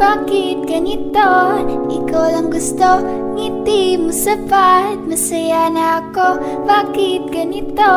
Bakit ganito? Ikaw lang gusto, ngiti mo sapat, masaya na ako. Bakit ganito?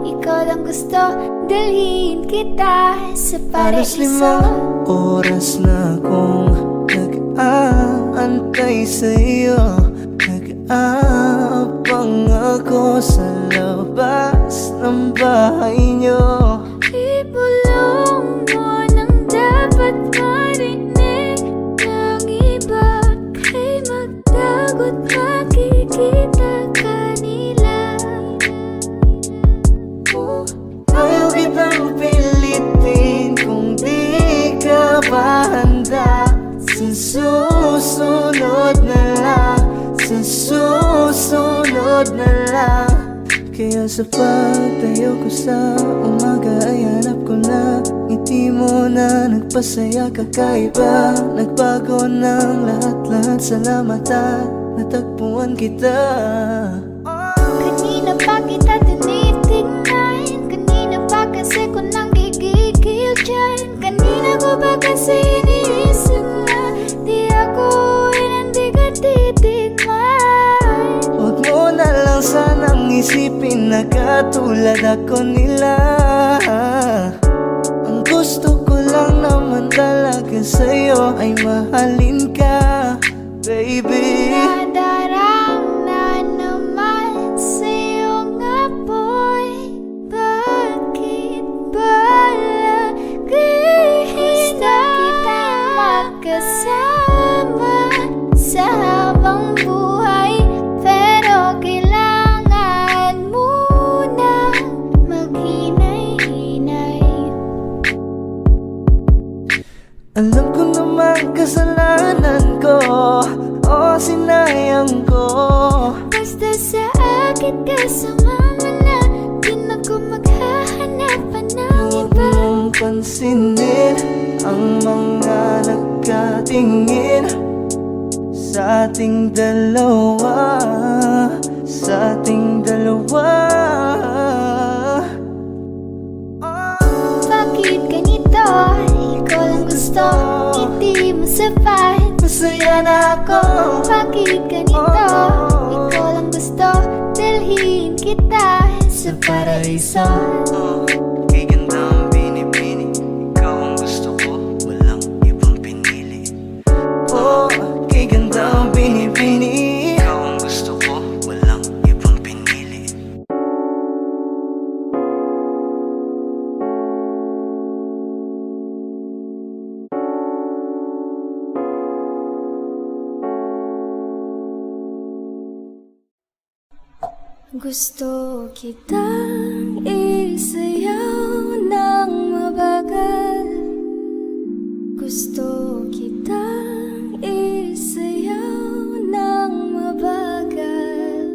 Ikaw lang gusto, dalhin kita sa Alas paraiso. 5 oras na akong nag-aantay sa'yo. Nag-aabang ako sa labas ng bahay nyo. Ibulong mo nang dapat marinig ng iba. Kay magdagot makikita kanila. Ayaw kitang pilitin kung di ka ba handa. Sa susunod na lang, sa susunod na lang. Kaya sa pagtayo ko sa umaga ay hanap ko na ngiti mo na nagpasaya kakaiba. Nagbago ng lahat-lahat, salamat at natagpuan kita. Kanina pa kita tinitignan, kanina pa kasi ko nang gigigil dyan. Kanina ko ba kasi iniisip na di ako hindi ka titigman. Huwag mo na lang sanang isipin na katulad ako nila. Ang gusto ko lang naman talaga sa'yo ay mahalin ka, baby. Nadarang na naman sa iyong apoy. Bakit ba lagi na kita magkasama sa habang buhay? Pero kailangan muna maghinay-hinay. Alam ko naman kasalanan ko, o sinayang ko. Basta sa akin ka sumama na, di na ko maghahanapan ng Huwag iba. mong pansinin ang mga nagkatingin sa ating dalawa, sa ating dalawa. Bakit ganito? Ikaw lang gusto, ngiti mo sapat, Masaya na ako. bakit ganito? Ikaw lang gusto, dalhin kita sa paraiso. Kay ganda ang binibini, ikaw ang gusto ko, walang ibang pinili. Oh, kay ganda ang binibini, ikaw ang gusto ko, walang ibang pinili. Gusto kitang isayaw ng mabagal. Gusto kitang isayaw ng mabagal.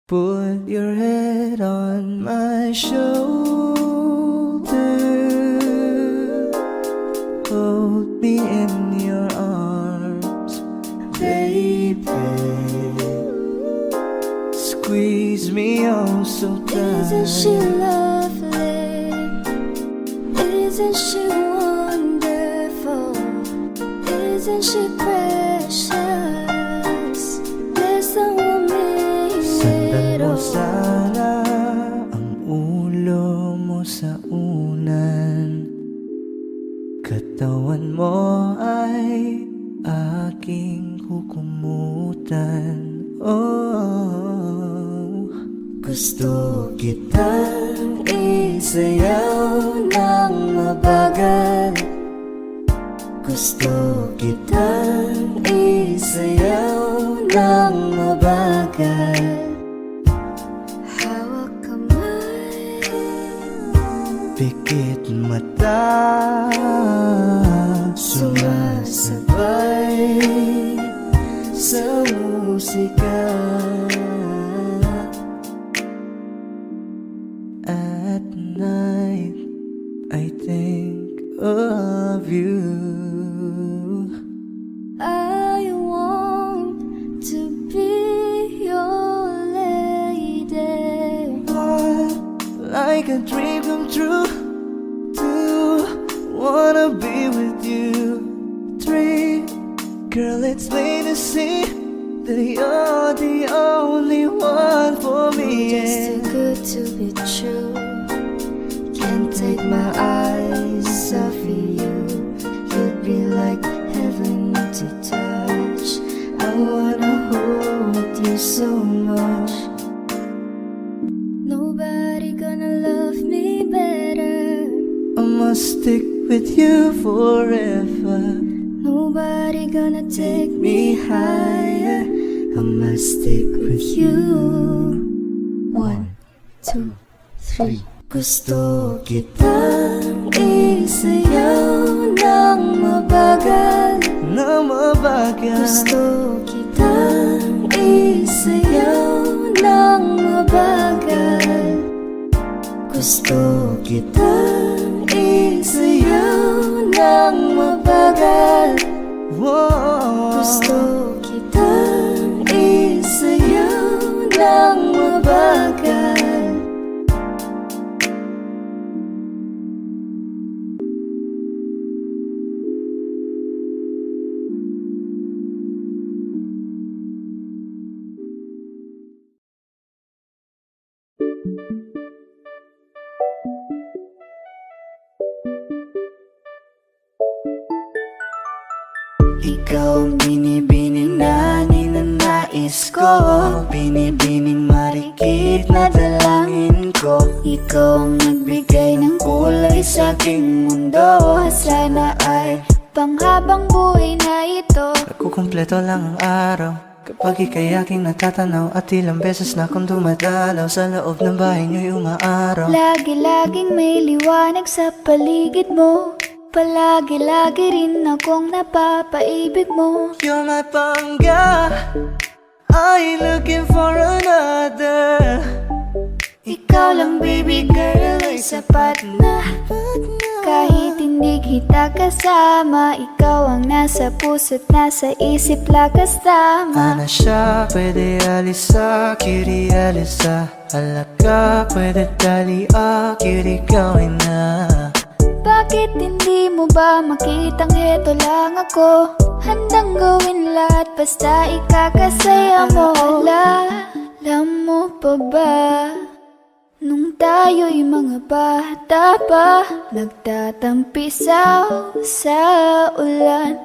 Put your head on my shoulder, hold me in your arms, baby. Squeeze me oh so Isn't she tight. lovely? Isn't she wonderful? Isn't she precious? There's someone Sandan mo little. sana ang ulo mo sa unan. Katawan mo ay aking kukumutan. Oh, gusto kitang isayaw ng mabagal. Gusto kitang isayaw ng mabagal. Hawak kamay, Pikit mata, sumasabay sa musika. At night, I think of you. I want to be your lady. Like a dream come true. wanna be with you. 3, girl, it's plain to see that you're the only one for me. Just too good to be true. Can't take my eyes off of you. You'd be like heaven to touch. I wanna hold you so much. Nobody gonna love me better. I must stick with you forever. Nobody gonna take me higher. I must stick with you. 1, 2, 3. Gusto kitang isayaw ng mabagal. Na mabagal. Gusto kitang isayaw ng mabagal. Gusto kitang isayaw ng mabagal. Whoa. Gusto kitang isayaw ng mabagal. Ikaw ang binibining na ninanais ko. Binibining marikit na dalangin ko. Ikaw ang nagbigay ng kulay sa aking mundo. Sana ay panghabang buhay na ito. Nagkukumpleto lang ang araw kapag ika'y aking natatanaw. At ilang beses na akong dumadalaw sa loob ng bahay niyo'y umaaraw. Lagi-laging may liwanag sa paligid mo. Palagi-lagi rin akong napapaibig mo. You're my pangga, I ain't looking for another. Ikaw lang baby girl ay sapat na. Kahit hindi kita kasama, ikaw ang nasa puso't nasa isip lakas tama. Ana siya, pwede alisa, kiri alisa. Halaka, pwede tali, kiri gawin na. Bakit hindi mo ba makitang heto lang ako? Handang gawin lahat basta ikakasaya mo. Alam mo pa ba? Nung tayo'y mga bata pa, nagtatampisaw sa ulan,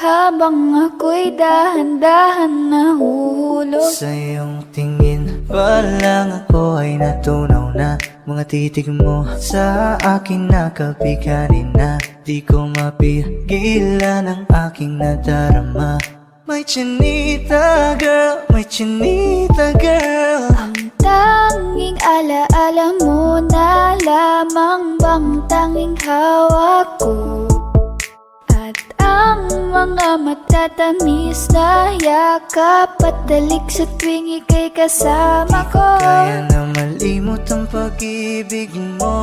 habang ako'y dahan-dahan nahuhulog. Sa iyong tingin pa lang ako ay natunaw na. Mga titig mo sa akin nakabiganin na. Di ko mapigilan ang aking nadarama. May chinita girl, may chinita girl. Ang tanging alaala mo na lamang bang tanging hawak ko. At ang mga matatamis na yakap at dalik sa tuwing ika'y kasama ko. Kaya na malimot ang pag-ibig mo.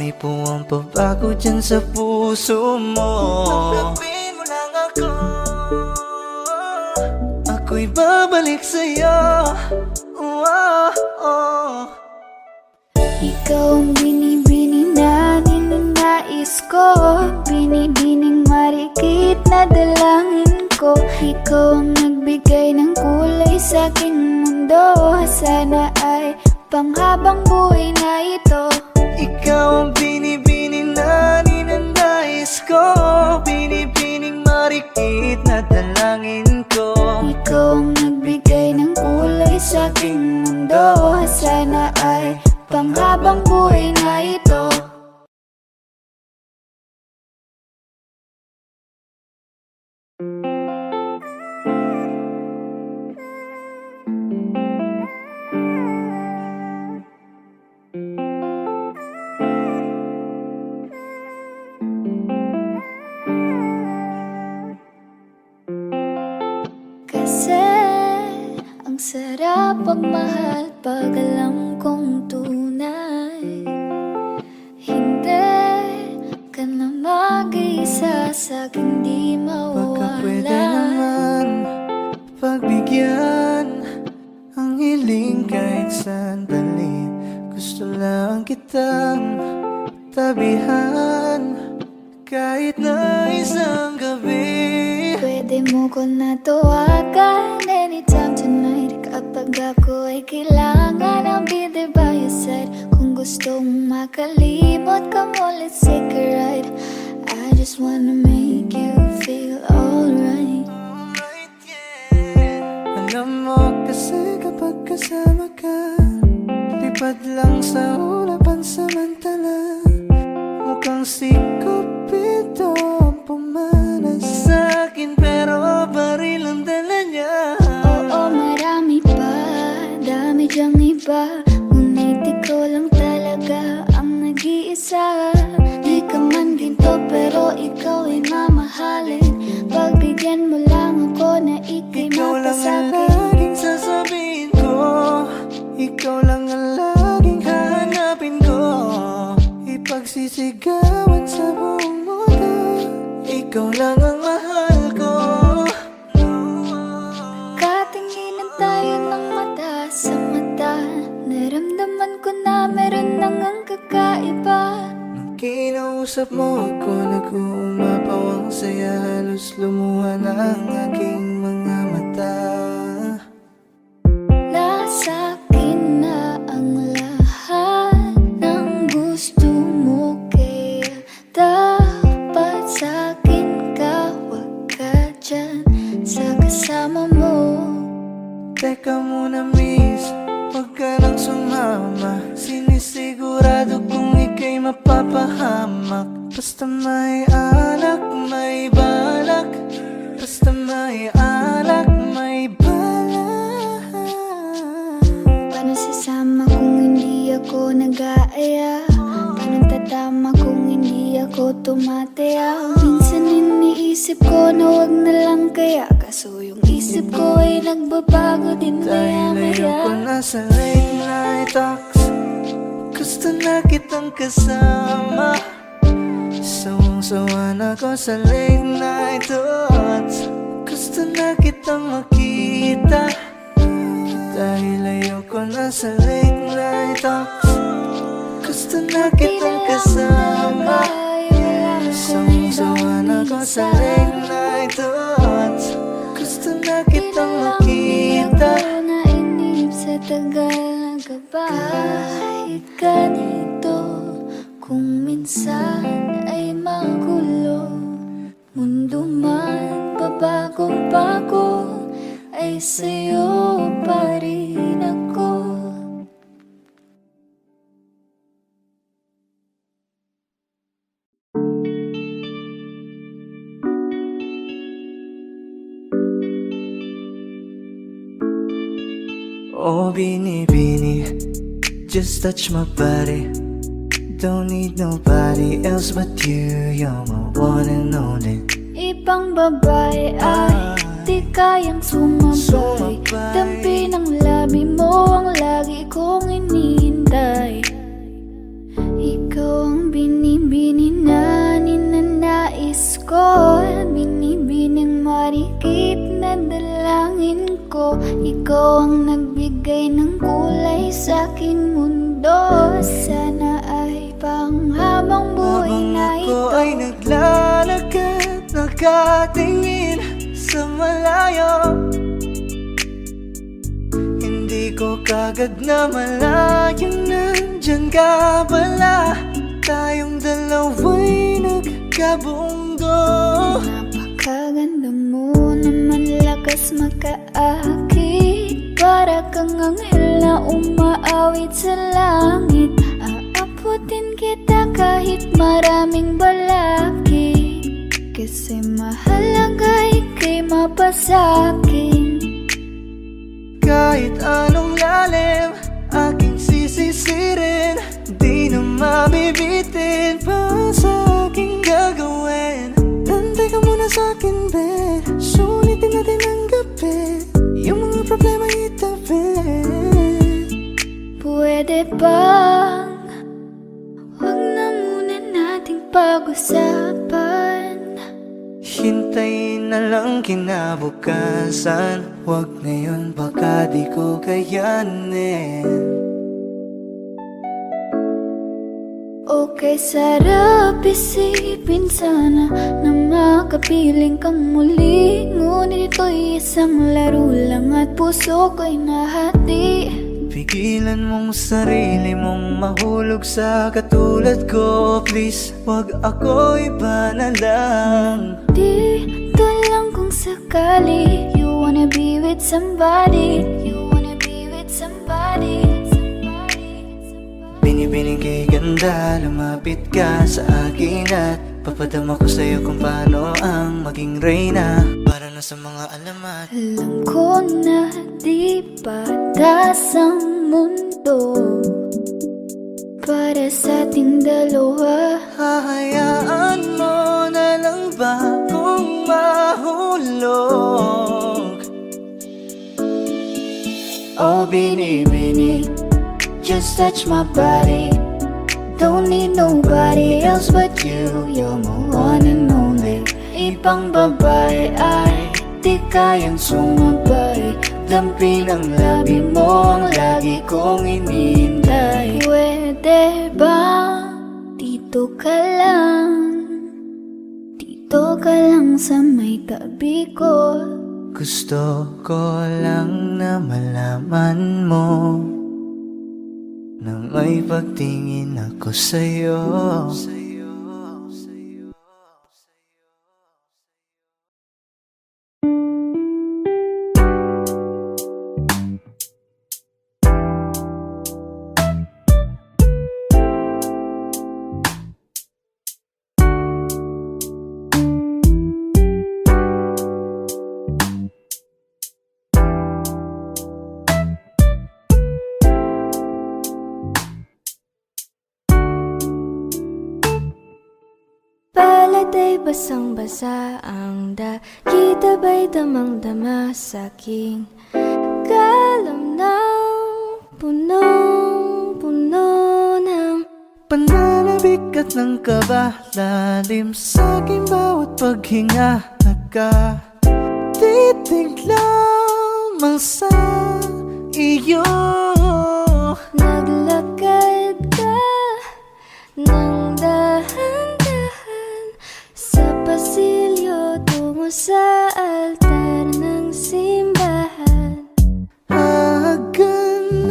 May puwang pabago dyan sa puso mo. Tanggapin mo lang ako, ako'y babalik sa'yo. Ikaw ang binibining na ninanais ko. Binibining marikit na dalangin ko. Ikaw ang nagbigay ng kulay sa aking mundo. Sana ay panghabang buhay na ito. Ikaw ang binibining na ninanais ko. Binibining marikit na dalangin ko. Ikaw ang nagbigay ng kulay sa aking mundo. Sana ay panghabang buhay na ito. Kasi ang sarap pagmahal pag alam kong tunay. Hindi ka na mag-isa sa'king di Baka pwede mawawala. naman pagbigyan ang hiling kahit sandali. Gusto lang kitang tabihan kahit na isang gabi. Pwede mo ko na tawagan anytime tonight. Kapag ako ay kailangan, I'll be there by your side. Kung gusto mong makalimot, come on, let's take a ride. I just wanna make you feel alright. Alright, yeah. Alam mo kasi kapag kasama ka, lipad lang sa ulapan samantala. Mukhang si Cupido ang pumanas sa'kin, pero baril ang dala niya. Oo, marami pa, dami dyang iba, ngunit ikaw lang talaga ang nag-iisa. Di ka man ginto pero ikaw ay mamahalin. Pagbigyan mo lang ako na ika'y Ikaw lang ang mapasakit. laging sasabihin ko, ikaw lang ang laging hahanapin ko. Ipagsisigawan sa buong mundo, ikaw lang ang mahal ko. Katinginan tayo ng mata sa mata, naramdaman ko na meron nang ang kakaiba. Nung kinausap mo ako, nag-uumapaw ang saya, halos lumuha na ang aking mga mata. Nasa akin na ang lahat ng gusto mo, kaya dapat sa akin ka, wag ka dyan sa kasama mo. Teka muna miss, huwag ka nang sumama. Sinisigurado kong ika'y mapapahamak. Basta may alak, may balak. Basta may alak, may balak. Paano sasama kung hindi ako nag-aaya? Paano tatama kung hindi ako tumataya? Minsan iniisip ko na wag na lang kaya, kaso yung isip ko ay nagbabago din Dahil ayoko maya-maya. na sa late night talks, gusto na kitang kasama. Sawang-sawa na ko sa late night thoughts, gusto na kitang makita. Dahil ayoko na sa late night talks, gusto na kitang kasama. Sawang-sawa na ko sa late night thoughts, gusto na kitang makita. Ako nainip sa tagal na gabay. Ganito kung minsan ay magulo, mundo man pabago-bago, ay sa'yo pa rin ako. Oh, Bini, just touch my body. Don't need nobody else but you. You're my one and only. Ibang babae ay di kayang sumabay. Dampi ng labi mo ang lagi kong inihintay. Ikaw ang binibini na ninanais ko, binibining marikit na dalangin ko. Ikaw ang nagbigay ng kulay sa aking mundo. Sana ay panghabang buhay na Habang ako ito. ay naglalakad, nakatingin sa malayo, hindi ko kagad na malayang nandyan ka pala. Tayong dalawa'y nagkabundo. Napakaganda mo naman, lakas makaakit. Para kang anghel na umaawit sa langit. Aabutin kita kahit maraming balakid, kasi mahalaga ika'y mapasakin. Kahit anong lalim, aking sisisirin, di na mabibitin pa sa aking gagawin. Nantay ka muna sa akin, be, sulitin natin ang gabi, yung mga problema itabi. Pwede bang wag na muna nating pag-usapan? Hintayin na lang kinabukasan, wag ngayon baka di ko kayanin. O Kay sarap isipin sana na makapiling kang muli. Ngunit ito'y isang laro lang at puso ko'y nahati. Pigilan mong sarili mong mahulog sa katulad ko. Please, wag ako, iba na lang. Dito lang kung sakali you wanna be with somebody. You wanna be with somebody. Binibining kay ganda, lumapit ka sa akin at papadama ko sa'yo kung paano ang maging reyna. Para na sa mga alamat. Alam ko na di patas ang mundo para sa ating dalawa. Hahayaan mo na lang ba kung mahulog? Oh, bini-bini, just touch my body. Don't need nobody else but you. You're my one and only. Ibang babae ay di kayang sumabay. Dampi ng labi mo ang lagi kong inihintay. Pwede ba dito ka lang? Dito ka lang sa may tabi ko. Gusto ko lang na malaman mo na may pagtingin ako sa'yo. Balat ay basang-basa, ang dakita ba'y damang-dama sa'king kalam ng punong-puno ng Pananabik at ng kaba, lalim sa'king bawat paghinga. Nakatitig lamang sa iyo. naglakad ka ng dahan-dahan sa pasilyo tungo sa altar ng simbahan. Haganap,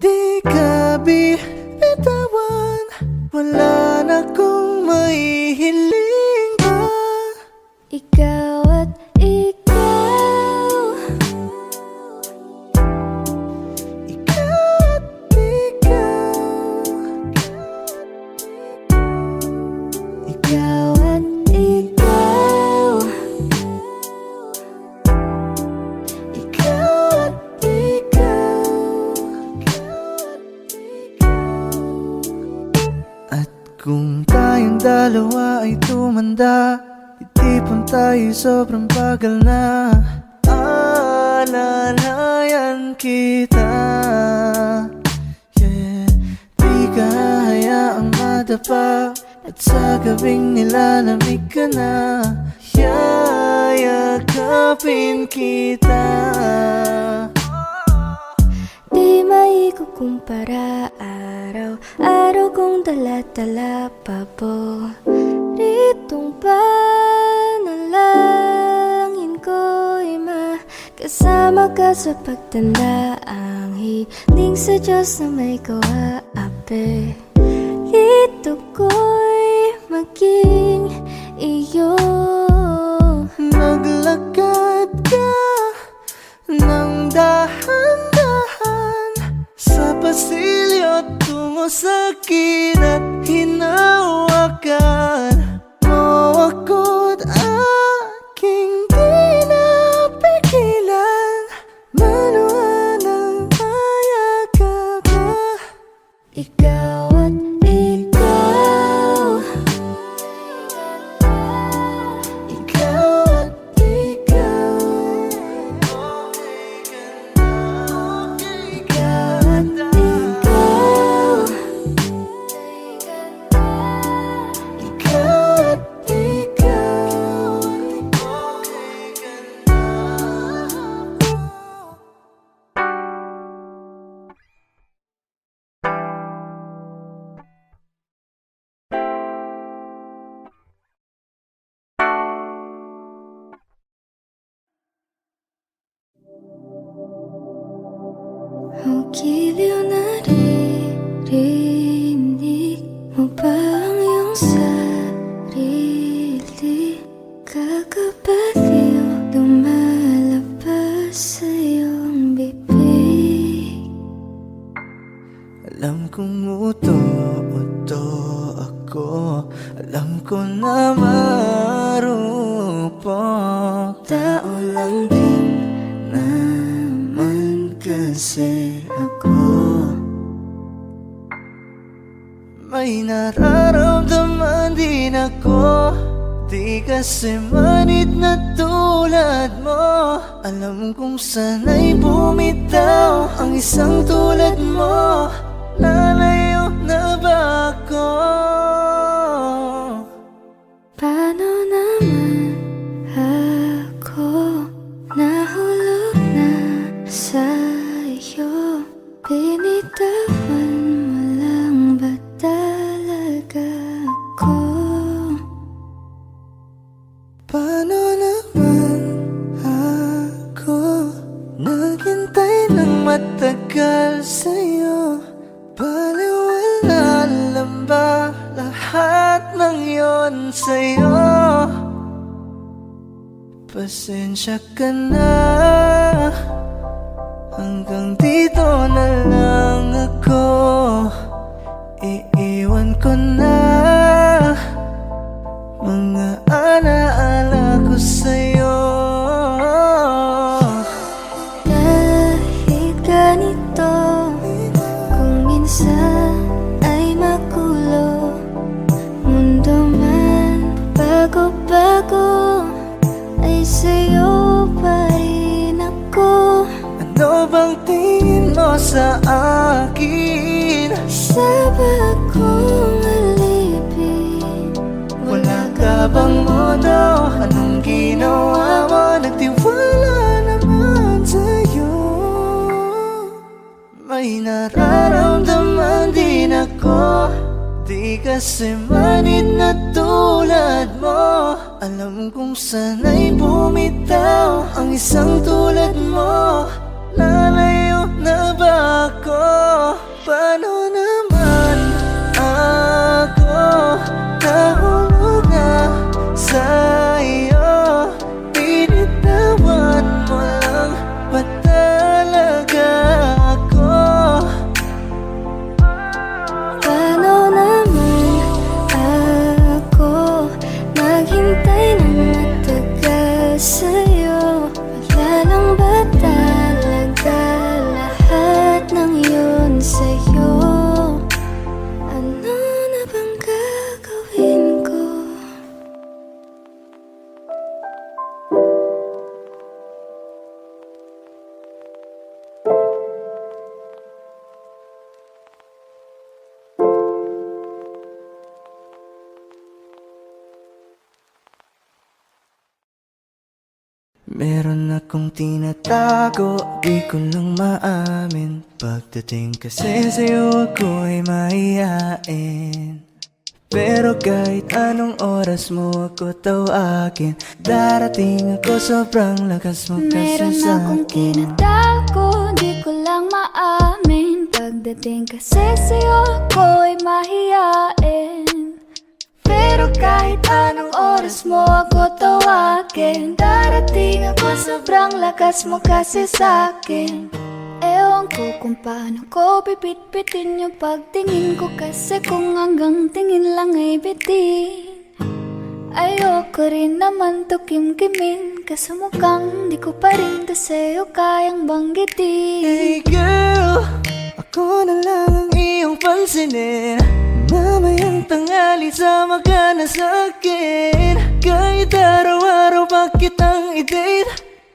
di ka bitawan. Wala na kong maihiling pa. Ikaw at ikaw, Ikaw at ikaw. ikaw at ikaw, Ikaw at ikaw. At kung tayong dalawa ay tumanda, itipon tayo sobrang bagal na. Alalayan kita, yeah. Di ka hayaang madapa, at sa gabing nilalamig ka na. Yayakapin kita. di maikukumpara. Araw-araw kong dala-dala paboritong panalangin ko'y makasama ka sa pagtanda. Ang hiling sa Diyos na may kawaape, ito ko'y maging iyo. Naglakad ka ng dahan-dahan sa pasilyo tungo sa akin at hinawakan mo ako't aking di napigilan. Manuhan ang mayakap ka. Ikaw at ikaw, Ikaw at ikaw. ikaw at ikaw, Alam ko na marupok, tao lang din naman kasi ako. May nararamdaman din ako, di kasi manid na tulad mo. Alam kong sana'y bumitaw ang isang tulad mo. Lalayo na ba ako? Paano naman ako nahulog na sa'yo? Binitawan mo lang ba talaga ako? Paano naman ako naghintay ng matagal sa'yo? Baliwala lang ba lahat ng yon sa'yo? Pasensya ka na, hanggang dito na lang ako. Iiwan ko na mga alaala ko sa'yo. Kahit ganito, kung minsan ay magulo, mundo man bago-bago, ay sa'yo pa rin ako. Ano bang tingin mo sa akin? Saba kong alipin, Wala ka bang modo? Anong ginawa mo? Nagtiwala naman sa'yo. May nararamdaman din ako, di kasi manid na tulad mo. Alam kong sana'y bumitaw ang isang tulad mo. Lalayo na ba ako? Paano naman ako nahulog na sa'yo? Binitawan mo lang ba talaga ako? paano naman ako naghintay ng matagal sa'yo? Wala lang ba talaga lahat ng yun sa'yo? Ano na bang gagawin ko? Meron akong tinatago, di ko lang maamin. Pagdating kasi sa'yo ako'y mahihain. Pero kahit anong oras mo ako tawagin, darating ako, sobrang lakas mo kasi Meron akong sa'kin. tinatago, di ko lang maamin. Pagdating kasi sa'yo ako'y mahihain. Pero kahit anong oras mo ako tawagin, darating ako, sobrang lakas mo kasi sa'kin. Ewan ko kung paano ko bibit-bitin yung pagtingin ko, kasi kung hanggang tingin lang ay bitin. Ayoko rin naman to kim-kimin, kaso mukhang di ko pa rin to sa'yo kayang banggitin. Hey girl, ako na lang ang iyong pansinin. Mamayang tanghali sama ka na sa'kin. Kahit araw-araw pa kitang i-date,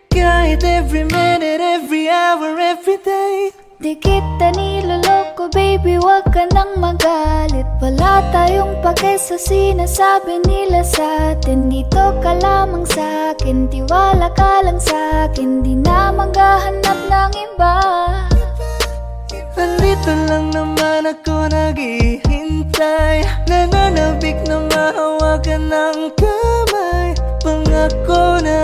kahit every minute, every hour, every day. Di kita niloloko baby, wag ka nang magalit. Wala tayong pake sa sinasabi nila sa'tin. Dito ka lamang sa'kin, tiwala ka lang sa'kin. Di na maghahanap ng iba. Nandito lang naman ako naghihintay, nananabik na mahawakan ng kamay. Pangako na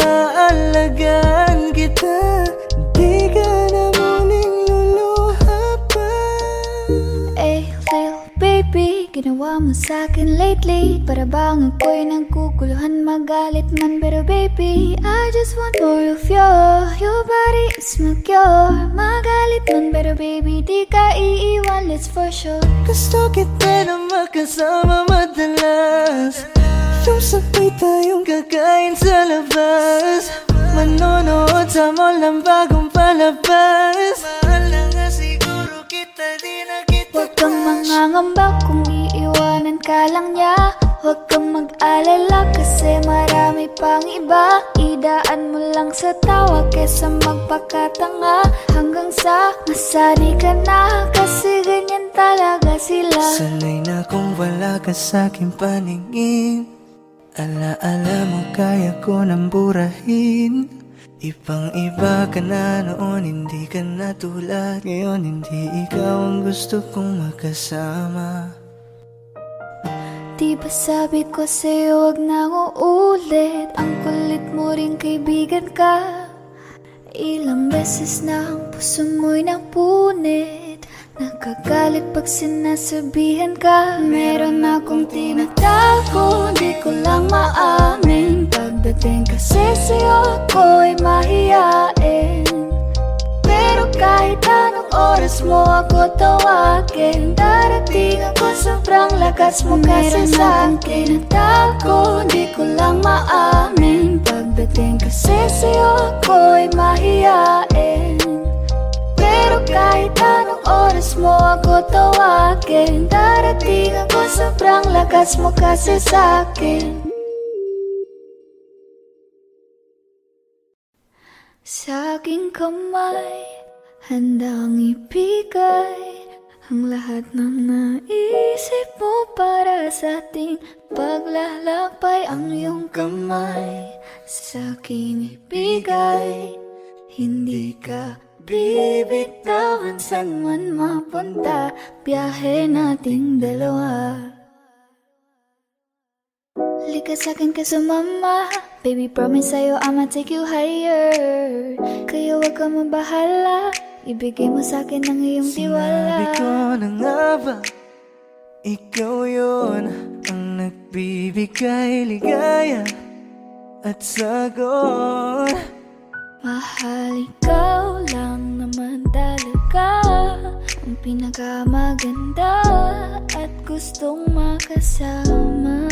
alagaan kita, di ka na muling luluha pa. Eh, Lil baby, ginawa mo sa'kin lately? Para bang ako'y nagkukuluhan, magalit man. Pero baby, I just want more of you. Your body is my cure. Magalit man, pero baby, di ka iiwan, let's for sure. Gusto kita na makasama madalas, yung sabay tayong kakain sa labas, manonood sa mall ng bagong palabas. Mahal na nga siguro kita, di na kita. Huwag kang mangangamba kung iiwanan ka lang niya. Huwag kang mag-alala kasi marami pang iba. Idaan mo lang sa tawa kesa magpakatanga, hanggang sa masanay ka na, kasi ganyan talaga sila. Sanay na kung wala ka sa'king paningin. Ala-ala mo kaya ko nang burahin. Ibang iba ka na noon, hindi ka na tulad ngayon. Hindi ikaw ang gusto kong makasama. Di ba sabi ko sa'yo wag na uulit? Ang kulit mo rin kaibigan ka. Ilang beses na ang puso mo'y napunit. Nakagalit pag sinasabihan ka. Meron akong tinatago, di ko lang maamin. Pagdating kasi sa'yo ako'y mahiyain. Pero kahit anong oras mo ako tawagin, darating ako, sobrang lakas mo kasi sa'kin. Tinatago, di ko lang maamin. Pagdating kasi sa'yo ako'y mahiyain. Pero kahit anong oras mo ako tawagin, darating ako, sobrang lakas mo kasi sa'kin. Sa aking kamay, handang ibigay ang lahat ng naisip mo para sa ating paglalakbay. Ang iyong kamay sa akin ibigay, hindi ka bibitawan saan man mapunta, biyahe nating dalawa. Lika sa'kin ka sumama, baby promise sa'yo I'ma take you higher. Kaya wag ka mabahala, ibigay mo sa'kin ang iyong tiwala. Sinabi ko na nga ba, ikaw yun ang nagbibigay ligaya at sagot. Mahal, ikaw lang naman talaga ang pinakamaganda at gustong makasama.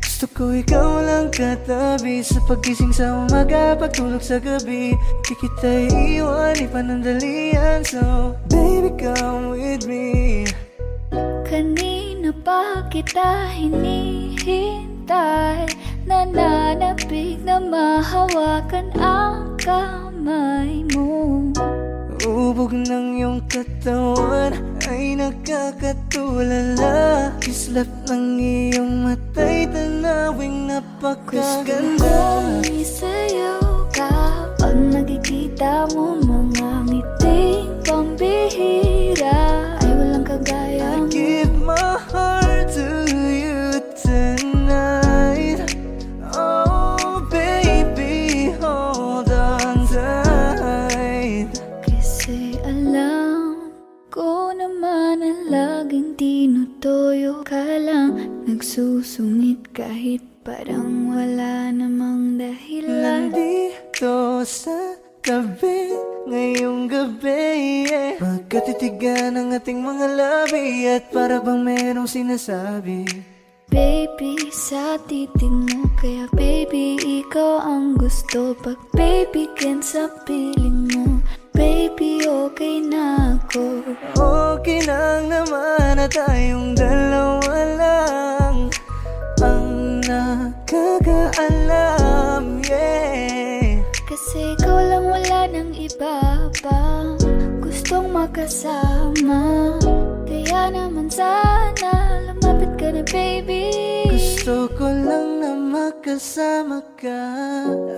Gusto ko ikaw lang katabi, sa pagising sa umaga, pagtulog sa gabi. Di kita iiwan, ipanandalian. So baby come with me. Kanina pa kita hinihintay, nananapig na mahawakan ang kamay mo. Ubog ng iyong katawan ay nakakatulala. Kislap ng iyong mata'y tanawing napakaganda. Gusto kong isayaw ka pag nakikita mo mga ngiting pambihira. Ay walang kagaya mo. Give my heart to you tonight. Oh baby, hold on tight. Kasi alam ko naman na laging tinutoyo ka lang, nagsusungit kahit parang wala namang dahilan. Nandito sa tabi ngayong gabi, magkatitigan ang ating mga labi, at para bang merong sinasabi. Baby, sa titig mo, kaya baby, ikaw ang gusto. Pag baby, ken sa piling mo, baby, okay na ako. Okay lang naman na tayong dalawa lang ang nakakaalam, yeah. Kasi ikaw lang, wala nang iba pa gustong makasama. Kaya naman sana lumapit ka na baby. Gusto ko lang na makasama ka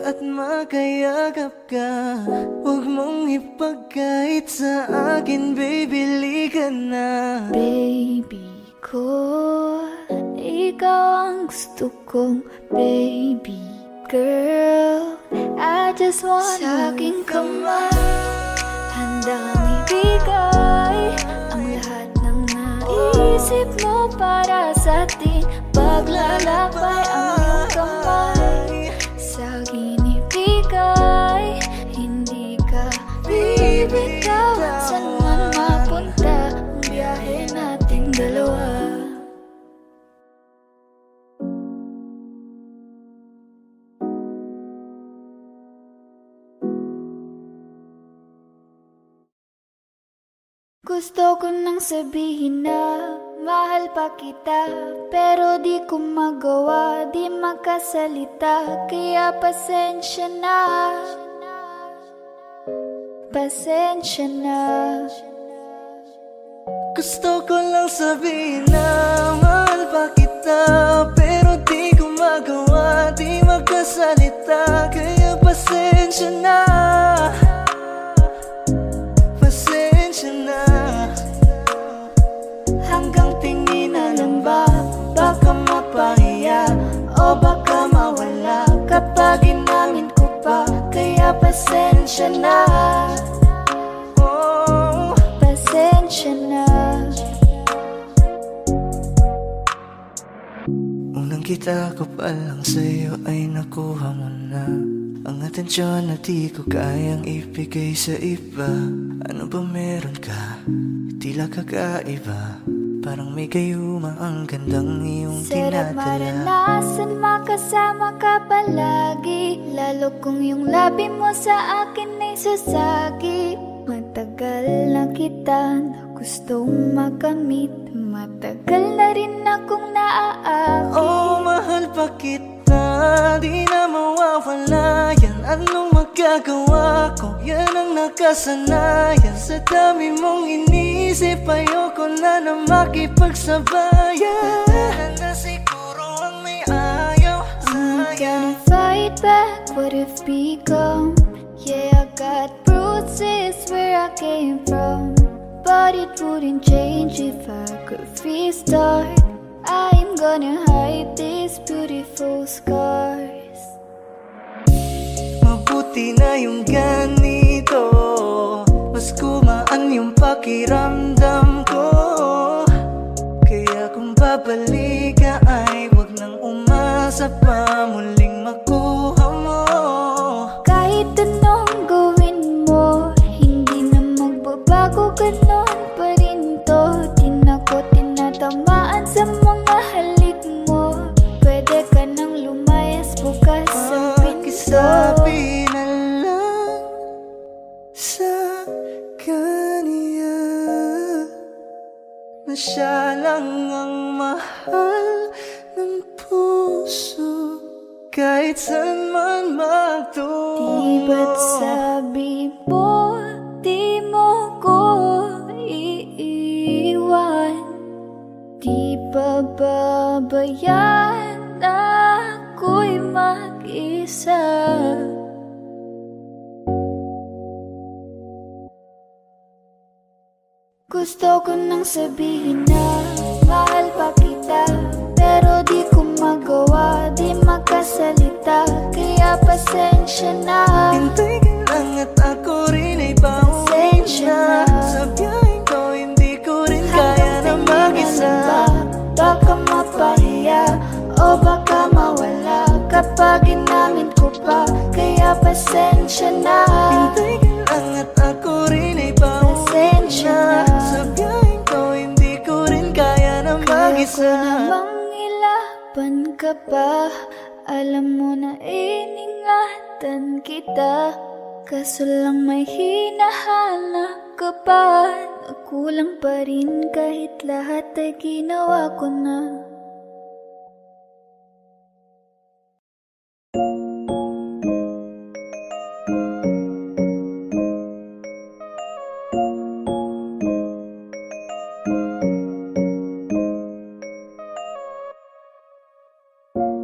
at makayagap ka. Huwag mong ipagkait sa akin, baby, lika na. Baby ko, ikaw ang gusto kong baby girl. I just want sa aking kamay, handang ibigay ang lahat ng nais isip mo para sa atin. Paglalakbay ang iyong kamay sa ginibigay, hindi ka bibitawan. Saan man mapunta ang biyahe nating dalawa. Gusto ko nang sabihin na mahal pa kita, pero di ko magawa, di makasalita. Kaya pasensya na, pasensya na. Gusto ko lang sabihin na mahal pa kita, pero di ko magawa, di magkasalita. Kaya pasensya na, pasensya na. Hanggang tingin na lang ba, baka mapahiya o baka mawala kapag inamin ko pa. Kaya pasensya na, oh, Pasensya na. unang kita ko pa lang sa'yo ay nakuha mo na ang atensyon na di ko kayang ibigay sa iba. Ano ba meron ka? Tila kakaiba, parang may gayuma ang gandang iyong Sarap tinadala. maranasan, makasama ka palagi, lalo kung yung labi mo sa akin ay sasagi. Matagal na kita na gustong makamit, matagal na rin akong naaakit. Oh, mahal pa kita, di na mawawala yan. Anong magagawa ko? Yan ang nakasanayan. Sa dami mong inisip, ayoko na na makipagsabayan. Na siguro ang may ayaw I'm sa'yo. gonna fight back what if become. Yeah, I got bruises where I came from, but it wouldn't change if I could restart. I'm gonna hide these beautiful scars. Mabuti na yung ganito, mas gumaan yung pakiramdam ko. Kaya kung babalik ka ay wag nang umasa pa muling makuha mo. Kahit anong gawin mo, hindi na magbabago, ganon pa rin to. Di na ko tinatamaan sa mga halik mo. Pwede ka nang lumayas bukas ang pinto. Pakisabi na lang sa kanya na siya lang ang mahal ng puso, kahit saan man magtungo. Di ba't sabi mo, di mo ko iiwan? Di ba babayaan na ako'y mag-isa? Gusto ko nang sabihin na mahal pa kita, pero di ko magawa, di makasalita. Kaya pasensya na, Hintay ka lang at ako rin ay pauwi pasensya na. na. Sa biyaheng to hindi ko rin kaya na mag-isa. Baka mapahiya o baka mawala kapag inamin ko pa. Kaya pasensya na, Hintay ka lang at ako rin ay pauwi pasensya na. na. Sa biyaheng to hindi ko rin kaya na Kaya ko mag-isa. namang ilaban ka pa, alam mo na iningatan kita. Kaso lang may hinahanap ka pa, nakulang pa rin kahit lahat ay ginawa ko na.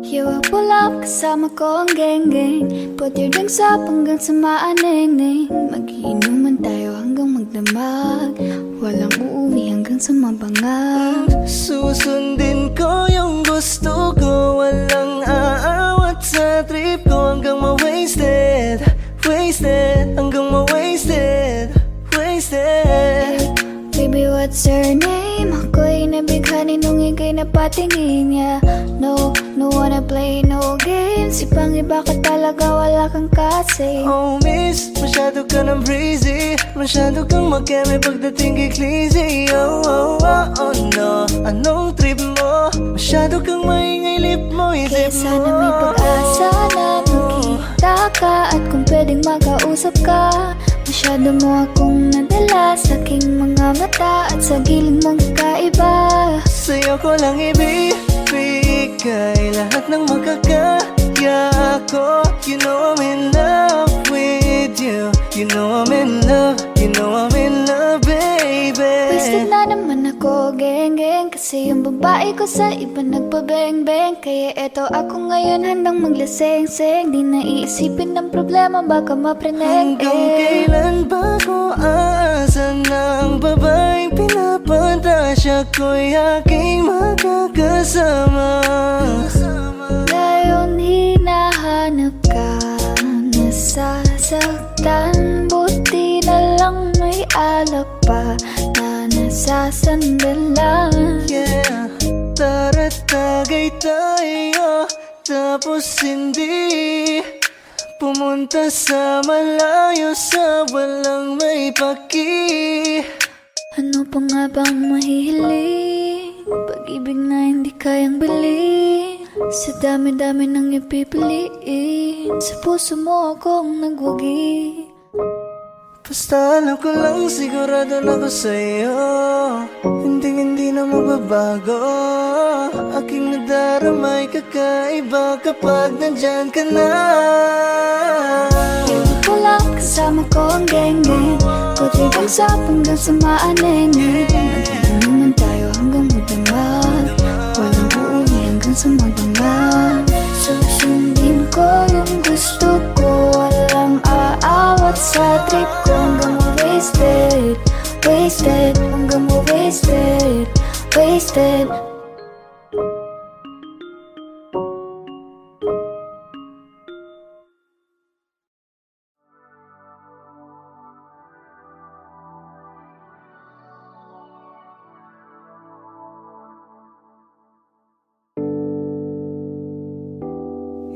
You will pull up kasama ko ang geng-geng, put your drinks up hanggang sa maaneng-neng. Mag-iinuman tayo hanggang magdamag, walang uuwi hanggang sa mabangag. Susundin ko yung gusto ko, walang aawat sa trip ko. Hanggang ma-wasted, wasted, hanggang ma-wasted, wasted. Baby, what's your name? Ako'y nabigay wanna play no games. Ibang iba ka talaga, wala kang kasi. Oh miss, masyado ka ng breezy. Masyado kang makeme pagdating kay Clizzy. Oh no, anong trip mo? Masyado kang maingay, lip mo, Kaya isip mo. sana may pag-asa na magkita ka. At kung pwedeng makausap ka, masyado mo akong nadala sa aking mga mata. At sa giling mong kakaiba, Sa'yo ko lang ibibigay lahat ng makakaya ko. You know I'm in love with you. You know I'm in love, you know I'm in love, baby. wasted na naman ako, geng-geng. Kasi yung babae ko sa iba nagpabeng-beng. Kaya eto ako ngayon handang maglaseng-seng. Di na iisipin ng problema, baka mapreneng. Hanggang kailan ba ko aasa ng babaeng pinapantasya ko'y aking makakasama? Ngayon hinahanap ka, nasasaktan. Buti na lang may alak pa na nasasandalan. Yeah, tara tagay tayo. Tapos hindi pumunta sa malayo, sa walang may paki. Ano pa nga bang mahihiling? Pag-ibig na hindi kayang bilhin. Sa dami-dami nang ipipiliin, sa puso mo akong nagwagi. Basta alam ko lang, sigurado na ko sa'yo. Hindi na magbabago. Aking nadaramay kakaiba kapag nandyan ka na. Ko lang kasama ko ang geng-geng. Kutrigang sa hanggang sa maanengin. Magiging naman tayo hanggang magdamag. Walang uuwi hanggang sa magdamag. Susundin ko yung gusto ko. Walang aawat sa trip ko. Hanggang wasted, wasted. Hanggang wasted, wasted.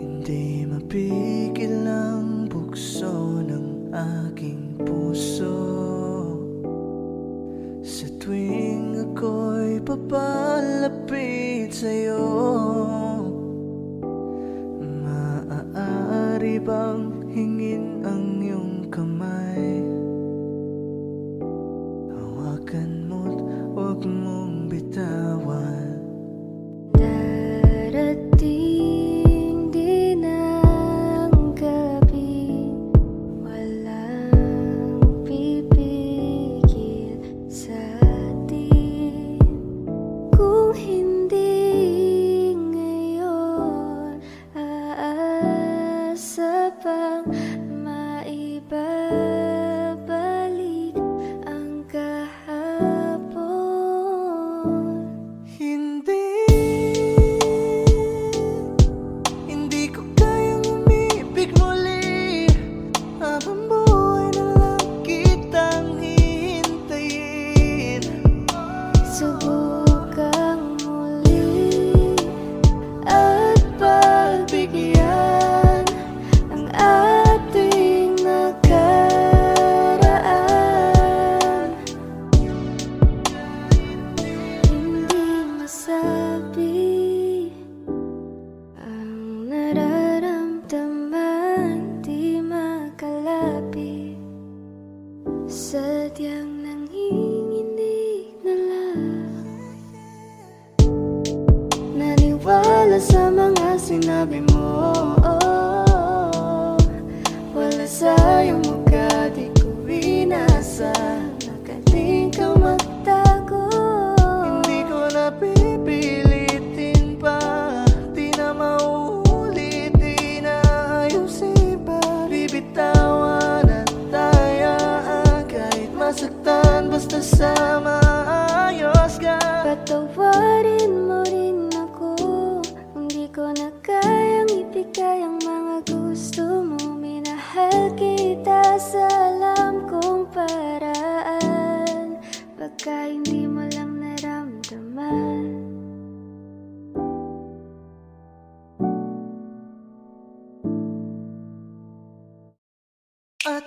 Hindi mapigil ang bukso ng aking puso sa tuwing ako'y papalapit sa'yo. Maaari bang hingin ang iyong kamay? Hawakan mo't huwag mong bitawan. Darating din ang gabi, walang pipigil sa atin. Kung hindi ngayon, aasa pang maibabalik ang kahapon. Hindi ko kayang umibig muli. Habang buhay na lang kitang hihintayin. Subukang muli at pagbigyan ang ating nakaraan. Hindi masabi ang nararamdaman, di makalapit. Sadyang nanginginig na lang. Naniwala sa mga sinabi mo. Wala sa iyong mukha, di ko inaasahan na galing kang magtago. Hindi ko na pipilitin pa. Di na mauulit, di na ayusin pa. Bibitawan at tayaan kahit masaktan, basta sa maayos ka. Patawarin mo rin ako kung di ko na kayang ibigay ang mga gusto mo. Minahal kita sa alam kong paraan. Baka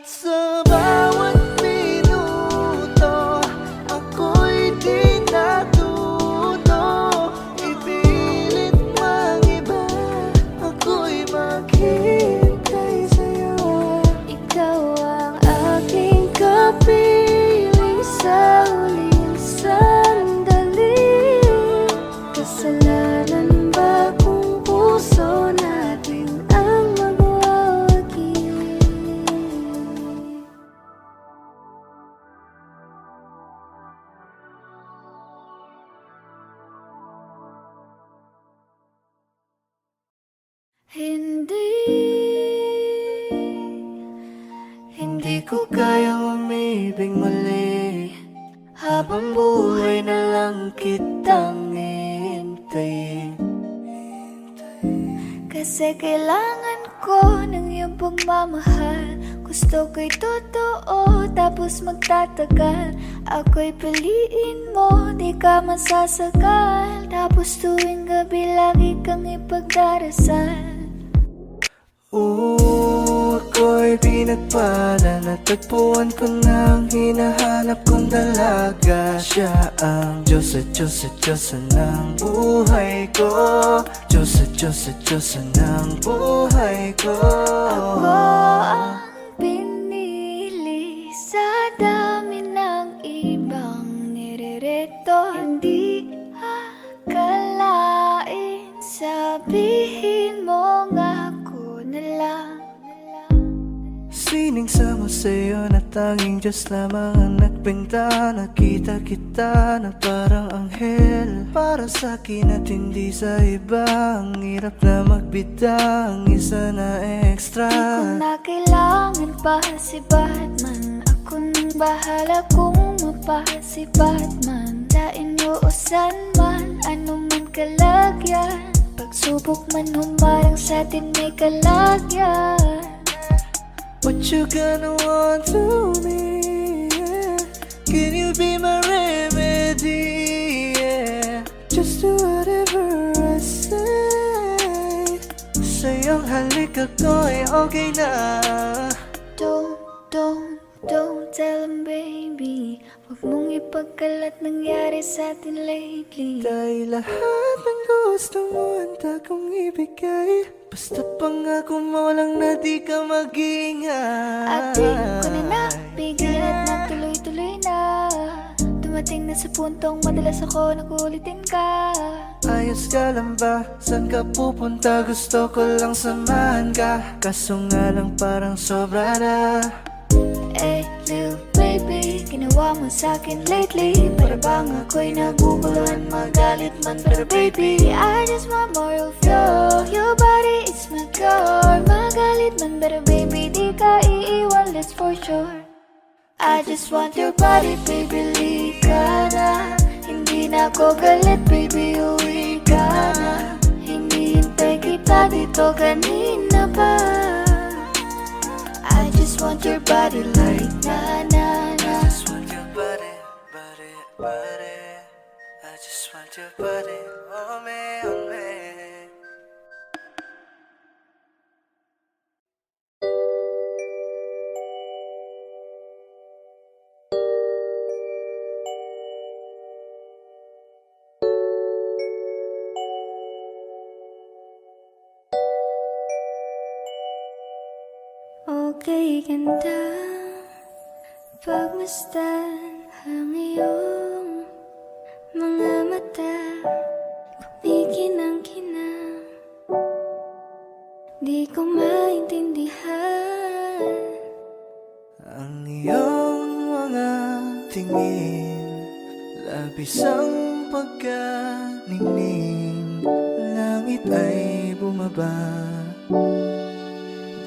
Sa bawat minuto, ako'y di natuto. Ipilit mang iba, ako'y maghihintay sa'yo. Ikaw ang aking kapiling sa huling sandali. Kasalanan ba kung puso natin ang magwawagi? Hindi ko kayang umibig muli, habang buhay na lang kitang hintayin. Kasi kailangan ko ng iyong pagmamahal. Gusto ko'y totoo, tapos magtatagal. Ako'y piliin mo, di ka masasakal. Tapos tuwing gabi lagi kang ipagdarasal. Ako'y pinagpala, natagpuan ko ng hinahanap kong dalaga. Siya ang Diyos at Diyos at Diyosa ng buhay ko. Diyos at Diyos at Diyosa ng buhay ko. Ako ang pinili sa dami ng ibang nirereto. Hindi akalain, sabihin mo nga ako na lang. Sining sama sa'yo na tanging Diyos lamang ang nagbenta. Nakita kita na parang anghel para sa'kin at hindi sa iba. Ang hirap na magbida, ang isa na extra. Di ko na kailangan pa si Batman. Ako nang bahala kung mapa si Batman. Dain mo o san man, ano man kalagyan. Pagsubok man humarang sa'tin may kalagyan. What you gonna want to me, yeah? Can you be my remedy, yeah? Just do whatever I say. Sa'yong halik ako'y okay na. Don't tell him baby. Huwag mong ipagkalat nangyari sa'tin lately. Dahil lahat ng gusto mo handa kong ibigay. Basta pangako mo lang na di ka mag-iingay. At di ko na nabigyan at nagtuloy-tuloy na. Dumating na sa puntong madalas ako nakulitin ka. Ayos ka lang ba? San ka pupunta? Gusto ko lang samahan ka. Kaso nga lang parang sobra na. Eh, little baby, ginawa mo sa'kin lately. Para bang ako'y naguguluhan, magalit man. Pero baby, I just want more of you. Your body is my cure. Magalit man, pero baby, di ka iiwan, that's for sure. I just want your body, baby, lika na. Hindi na ako galit, baby, uwi ka na. Hinihintay kita dito kanina pa. I just want your body like na-na-na. I just want your body, body, body. I just want your body on me, on me. Okay, ganda. Pagmasdan ang iyong mga mata. Kumikinang-kinang. Di ko maintindihan Ang iyong mga tingin, labis ang pagkaningning. Langit ay bumaba,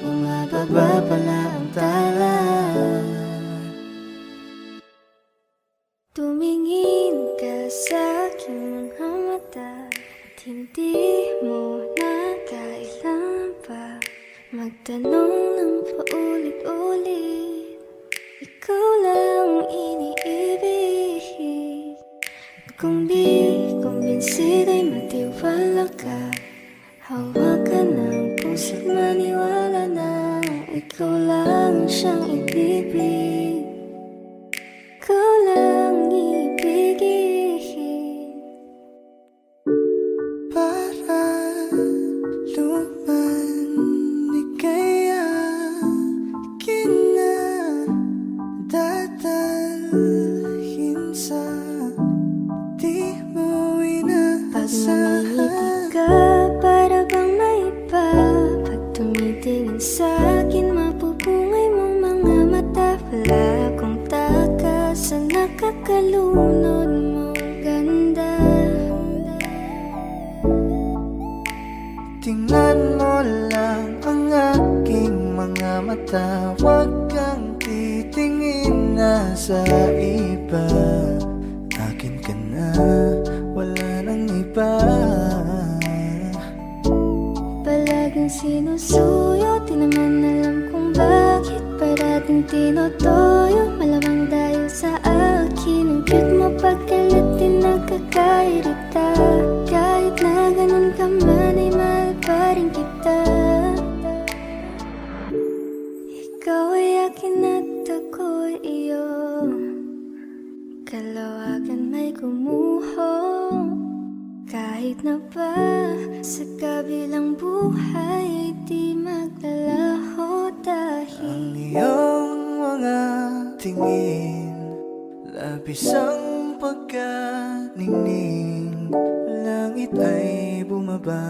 bumababa pala ang tala. Tumingin ka sa aking mga mata at hindi mo na kailangan pa magtanong ng paulit-ulit. Ikaw lang iniibig. Kung di kumbinsiday matiwala ka, hawakan ng puso't maniwala na ikaw lang siyang ibibig, ikaw lang ibigin. Para luman di kaya kinadadalhin sa di mo inaasahan. Pag ka, para bang may iba. Pag tumitingin sa'kin, mapupungay mong mga mata. Wala akong takas sa nakakalunod mong ganda. Tingnan mo lang ang aking mga mata. Huwag kang titingin na sa iba. Akin ka na, wala nang iba. Palaging sinusuyo, di naman alam kung bakit. Parating tinotoyo, malamang dahil sa akin. Ang cute mo pagkalat din nagkakairita. Kahit na ganun ka man ay mahal pa rin kita. Ikaw ay akin at ako'y iyo. Kalawagan may gumuho. Kahit na ba sa kabilang buhay ay di maglalaho. Dahil Ang iyong mga tingin, labis ang pagkaningning. Langit ay bumaba,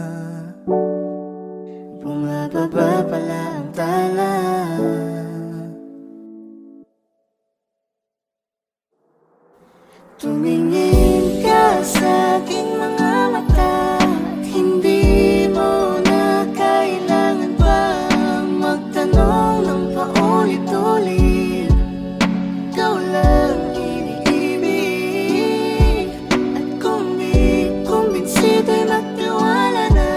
bumababa pala ang tala. tumingin ka sa aking mga mata. At hindi mo na kailangan pang magtanong ng paulit-ulit. Ikaw lang iniibig. At kung di kumbinsido'y magtiwala na.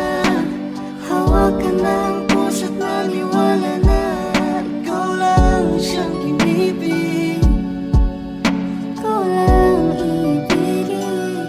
Hawakan ng puso't maniwala na. Ikaw lang siyang inibig, ikaw lang ibigin.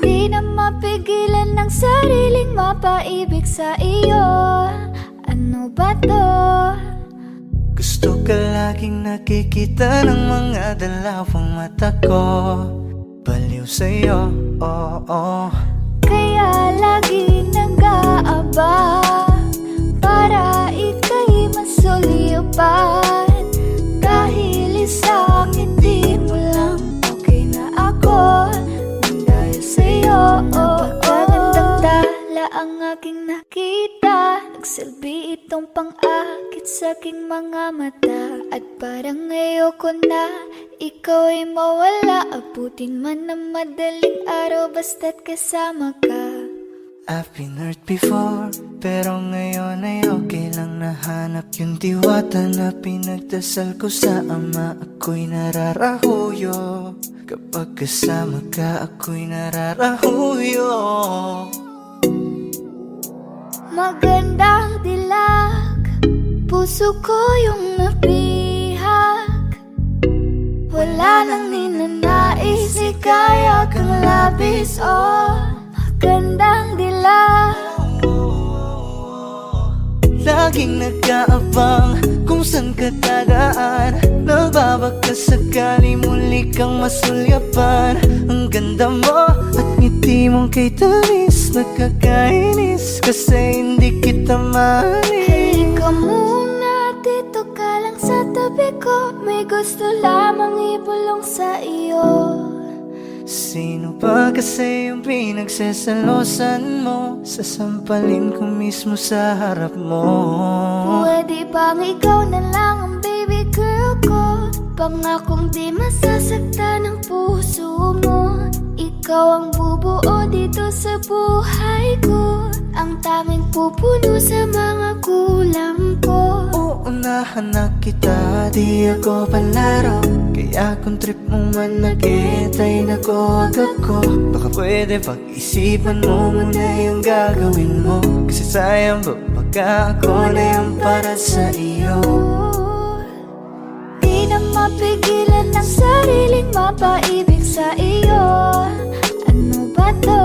Di na mapigilan ng sariling mapaibig sa iyo. Ano ba to? Gusto ka laging nakikita ng mga dalawang mata ko. Baliw sa'yo, oo. Kaya lagi nag-aaba para ika'y masulipan. Dahil isang hindi mo lang okay na ako. Nang dahil sa'yo, napakagandang tala ang aking nakita. Nagsilbi itong pang-akit sa aking mga mata. At parang ayoko na ikaw ay mawala. Abutin man ng madaling araw basta't kasama ka. I've been hurt before, pero ngayon ay okay lang. Nahanap yung diwata na pinagdasal ko sa ama. Ako'y nararahuyo, kapag kasama ka ako'y nararahuyo. Magandang dilag, puso ko yung nabihag. Wala nang ninanais, ikaya kang labis. Oh, magandang dilag. Laging nag-aabang kung saan ka dadaan. Nababaka sakali muli kang masulyapan. Ang ganda mo at ngiti mong kay tamis. Nakakainis kasi hindi kita mahalin. Halika muna, dito ka lang sa tabi ko. May gusto lamang ibulong sa iyo. Sino ba kasi yung pinagsasalosan mo? Sasampalin ko mismo sa harap mo. Pwede bang ikaw na lang ang baby girl ko? Pangakong di masasaktan ang puso mo. Ikaw ang bubuo dito sa buhay ko. Ang tanging mapupuno sa mga kulang ko. Uunahan na kita, di ako palaro. Kaya kung trip mo man nag-get ay nakuwag ako. Baka pwede pag-isipan mo muna yung gagawin mo. Kasi sayang ba pagka ako na yung para sa iyo. Di na mapigilan ng sariling mapaibig sa iyo. Ano ba to?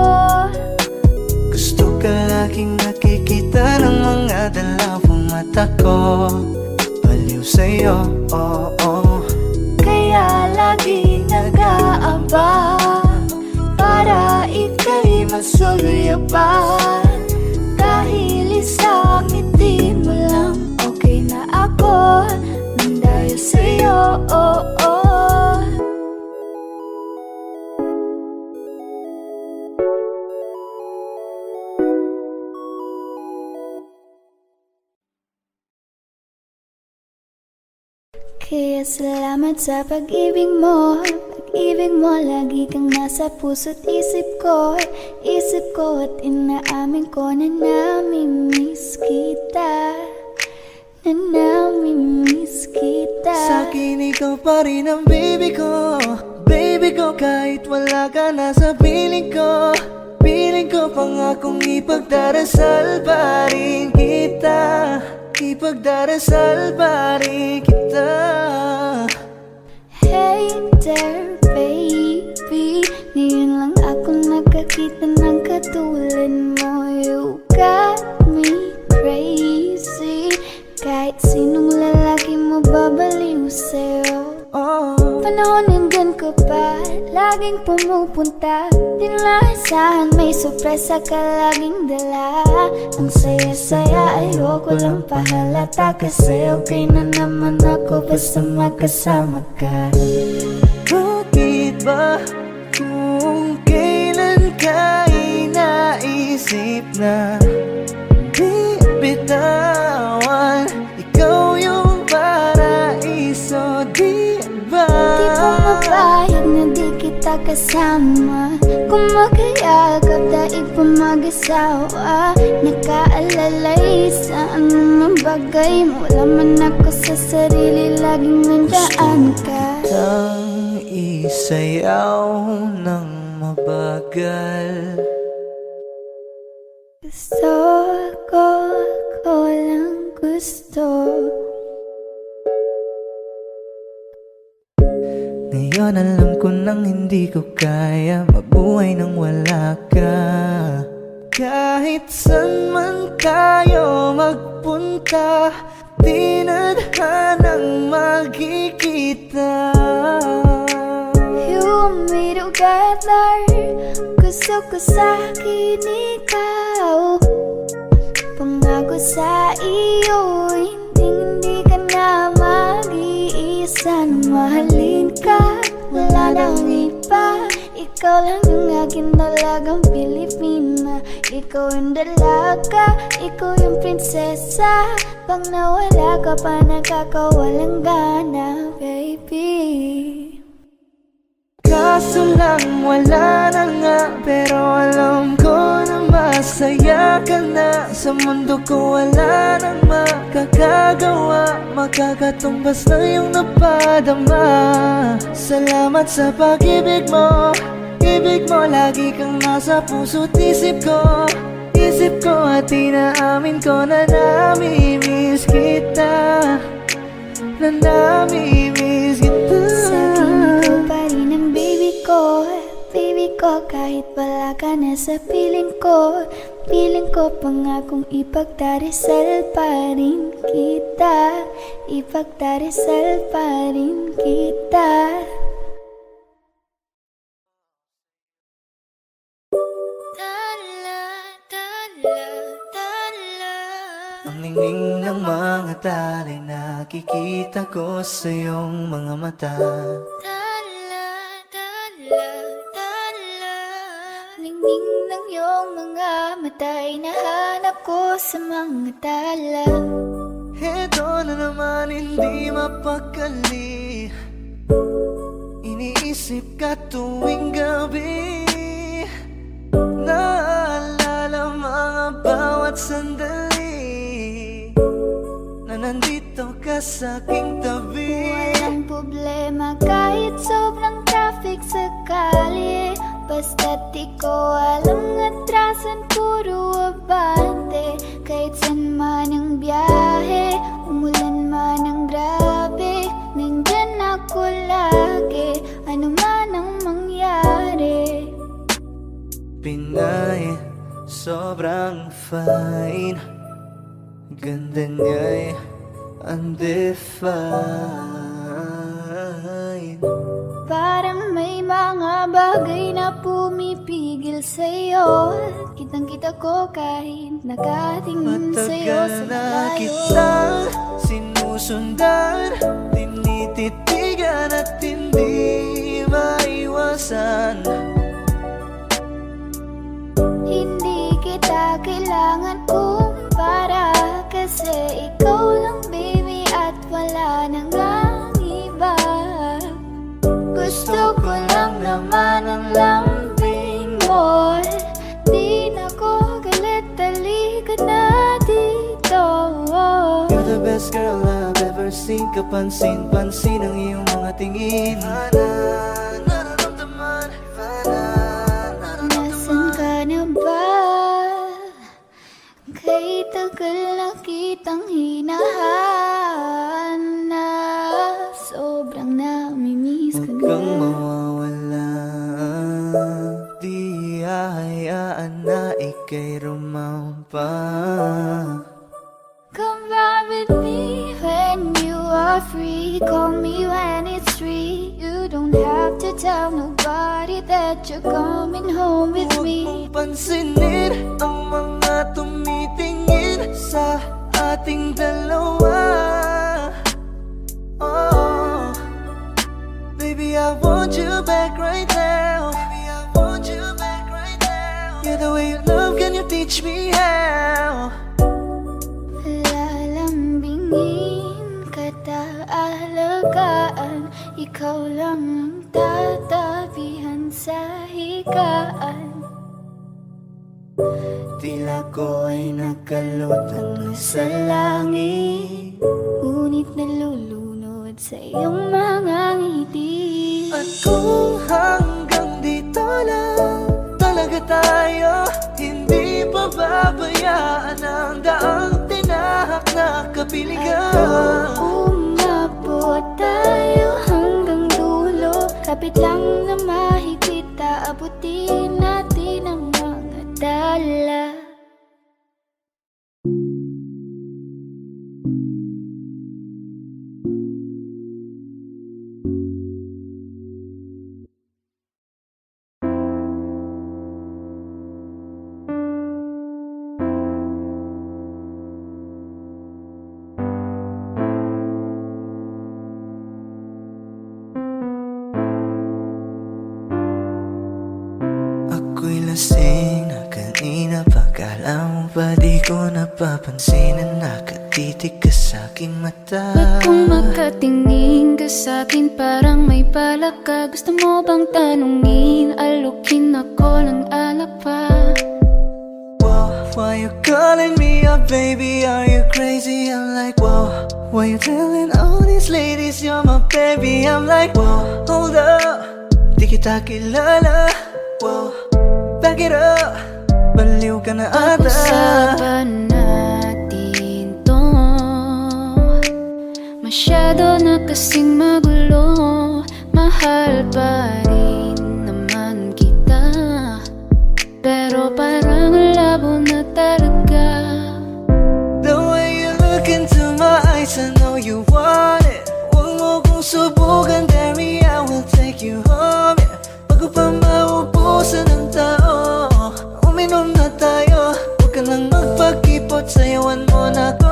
Gusto ka laging nakikita ng mga dalawang mata ko. Baliw sa'yo, oh, oh. Kaya lagi nag-aabang para ika'y masulipan. Dahil isang ngiti mo lang, okay na ako nang dahil sa'yo, oh, oh. Kaya salamat sa pag-ibig mo. Pag-ibig mo, lagi kang nasa puso't isip ko. Isip ko at inaamin ko na namimiss kita. Na namimiss kita. Sa'kin ikaw pa rin ang baby ko. Baby ko kahit wala ka na sa piling ko. Piling ko pangakong ipagdarasal pa rin kita. Ipagdarasal pa rin kita. Hey there baby, ngayon lang ako nakakita ng katulad mo. You got me crazy. Kahit sinong lalaki mo babaliw sa'yo. Oh. Panahon nandyan ka pa, laging pumupunta. Di naasahan, may sorpresa ka laging dala. Ang saya-saya, ayoko lang pahalata. Kasi okay na naman ako basta magkasama ka. Bakit ba kung kailan ka inaisip na di bitawan? Ikaw yung paraiso, di ba? Di ko mapayag na di kita kasama. Kung magkayagap, daig pa mag-asawa. Nakaalalay sa anumang bagay. Wala man ako sa sarili, laging nandaan ka. Tang isayaw ng mabagal. Gusto ko lang gusto. Ngayon alam ko nang hindi ko kaya mabuhay nang wala ka. Kahit saan man tayo magpunta, di na hanang magkikita. You want me together. Gusto ko sa'kin ikaw. Pangako sa iyo, hindi ka na mag-iisa. Nang mahalin ka, wala nang iba. Ikaw lang yung akin talagang Pilipina. Ikaw yung dalaga, ikaw yung prinsesa. Pag nawala ka pa, nakakawalang gana, baby. Kaso lang wala na nga, pero alam ko na masaya ka na. Sa mundo ko wala nang makakagawa, makakatumbas na yung napadama. Salamat sa pag-ibig mo. Ibig mo, lagi kang nasa puso't isip ko. Isip ko at inaamin ko na namimiss kita. Na namimiss kita. Sa'kin ikaw pa rin ang baby ko. Baby ko, kahit wala ka na sa piling ko. Piling ko pangakong ipagdarasal pa rin kita. Ipagdarasal pa rin kita. Ang ningning ng mga tali, nakikita ko sa iyong mga mata. Ningning ng iyong mga mata ay nahanap ko sa mga tala. Heto na naman, hindi mapakali. Iniisip ka tuwing gabi. Naalala mga bawat bawat sandali na nandito ka sa aking tabi. Walang problema kahit sobrang traffic sa kalye, basta't ikaw alam atrasan puro abante. Kahit san man ang biyahe, umulan man ang grabe, nandyan ako lagi, ano man ang mangyari. Pinay, sobrang fine, ganda niya'y undefined. Parang may mga bagay na pumipigil sa'yo, kitang-kita ko kahit nakatingin sa'yo Matagal sa na malayo. kitang sinusundan, tinititigan at hindi maiwasan. Hindi kita kailangan kumpara, kasi ikaw lang baby at wala nang ang iba. Gusto ko lang naman ang lambing mo, di na ko galit, halika na dito. You're the best girl I've ever seen. Kapansin-pansin ang iyong mga tingin. Nararamdaman, Nasaan ka na ba? Kay tagal na kitang hinahanap, sobrang namimiss ko huwag na. kang mawawala. Di hahayaan na ika'y rumampa. Come back with me when you are free. Call me when it's free. You don't have to tell nobody that you're coming home with Huwag me. mong pansinin ang mga tumitingin sa ating dalawa. Oh, baby, I want you back right now. Baby, I want you back right now. Yeah, the way you love, can you teach me how? Lalambingin kita, alagaan, ikaw lang ang tatabihan sa higaan. Tila ko ay nakalutang sa langit, Ngunit nalulunod sa iyong mga ngiti. at kung hanggang dito lang talaga tayo, hindi pa babayaan ang daang tinahak na kapiligan. Umabot tayo hanggang dulo, kapit lang na mahigpit, aabutin natin ang mga dala. Ako'y lasing na kanina pa, kala mo ba di ko napapansin na nakatitig ka sa aking mata? Ba't kung makatingin ka sa'kin parang may balak ka? Gusto mo bang tanungin, alukin ako ng alak pa? Whoa, why you calling me up, baby? Are you crazy? I'm like, whoa. Why you telling all these ladies you're my baby? I'm like, whoa, hold up, di kita kilala. Whoa, back it up, baliw ka na ata. Pag-usapan natin to, masyado na kasing magulo. Mahal pa rin naman kita, pero parang labo na talaga. The way you look into my eyes, I know you want it. Huwag mo kong subukan, Derry, I will take you home, yeah. Bago pa maubusan ng tao, uminom na tayo. Huwag ka nang magpakipot, sayawan mo na ko.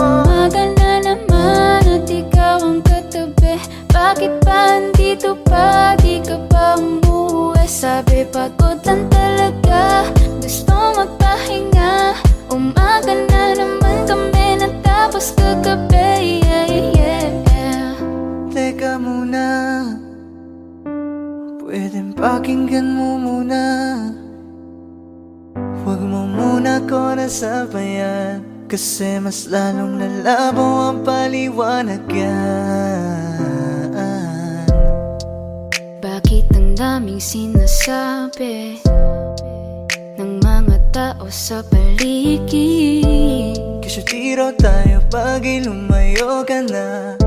Umaga na naman at ikaw ang katabi, bakit pa andito pa? Di ka pa umuwi. Sabi pagod lang talaga, gusto magpahinga. Umaga na naman kami natapos kagabi, yeah, yeah. Teka muna, pwedeng pakinggan mo muna. Huwag mo muna ko ko na sabayan, kasi mas lalong lalabo ang paliwanagan. Bakit ang daming sinasabi ng mga tao sa paligid? Kasi tiro tayo pag lumayo ka na.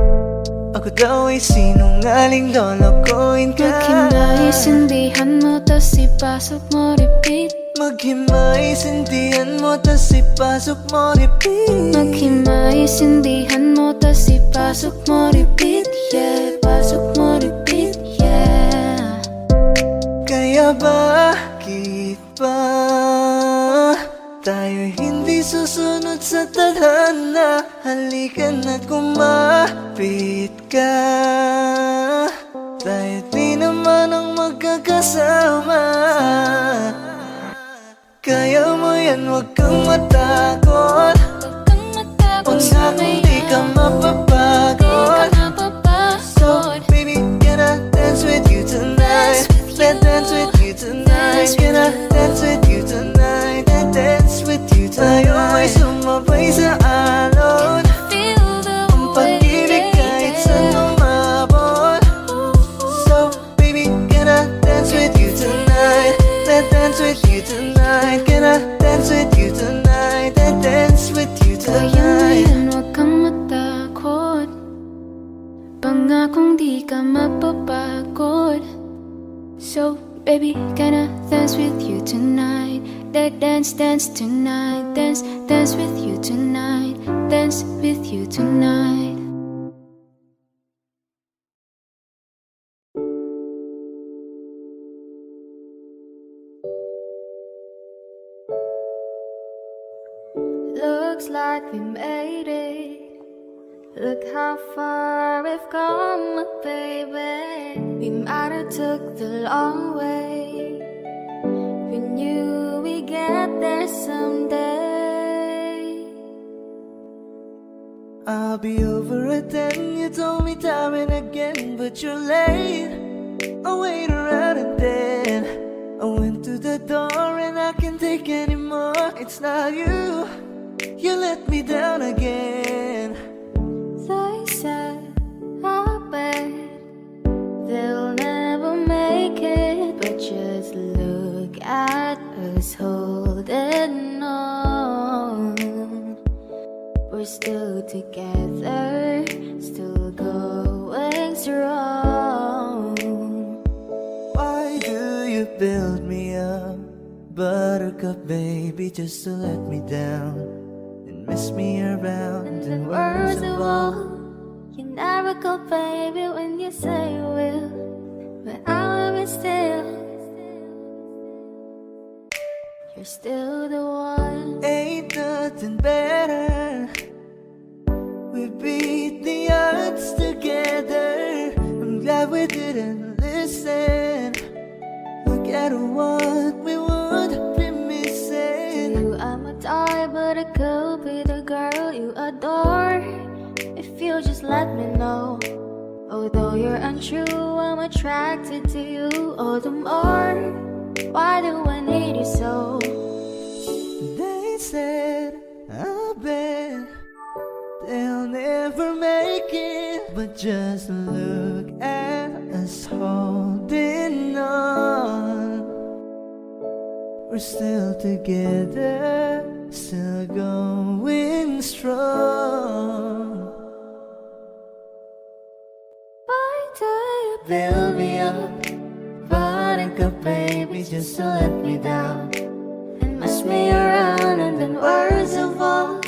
Ako daw ay sinungaling, lolokohin ka. Maghinaisindihan mo, tas ipasok mo repeat. Maghimaisindihan mo, tas ipasok mo repeat. Maghimaisindihan mo, tas ipasok mo repeat. Yeah, pasok mo repeat, yeah. Kaya bakit ba tayo hindi susunod sa tadhana? Halika na't kumapit ka. Tayo di naman ang magkakasama. Kaya mo yan, huwag kang matakot. Huwag na kung di ka mapapagod. So baby, can I dance with you tonight? Let's dance with you tonight. Can I dance with you tonight? And dance with you tonight. Tayo ay sumabay sa alon. Ang pag-ibig kahit saan umabot. So baby, can I dance with you tonight? Let's dance with you tonight. Can I dance with you tonight? And dance with you Kaya mo tonight. yan, huwag kang matakot. Pangakong di ka mapapagod. So, baby, can I dance with you tonight? Dance, dance tonight. Dance, dance with you tonight. Dance with you tonight. Looks like we made it. Look how far we've come, baby. We might have took the long way. We knew we'd get there someday. I'll be over at 10, you told me time and again, but you're late. I'll wait around and then I went to the door and I can't take anymore. It's not you, you let me down again. They said, I bet they'll never make it, but just look at us holding on. We're still together, still going strong. Why do you build me up, buttercup baby, just to let me down and mess me around? And worst of all, you never go, baby, when you say you will. But I love you still. You're still the one. Ain't nothing better. We beat the odds together. I'm glad we didn't listen. Look at what we would be missing. You, I'm a die, but I could be the girl you adore. If you just let me know. Although you're untrue, I'm attracted to you all the more. Why do I need you so? They said, I bet they'll never make it, but just look at us holding on. We're still together, still going strong. Why do you Build me up, buttercup baby, just to let me down and mess me around? And then worst of all,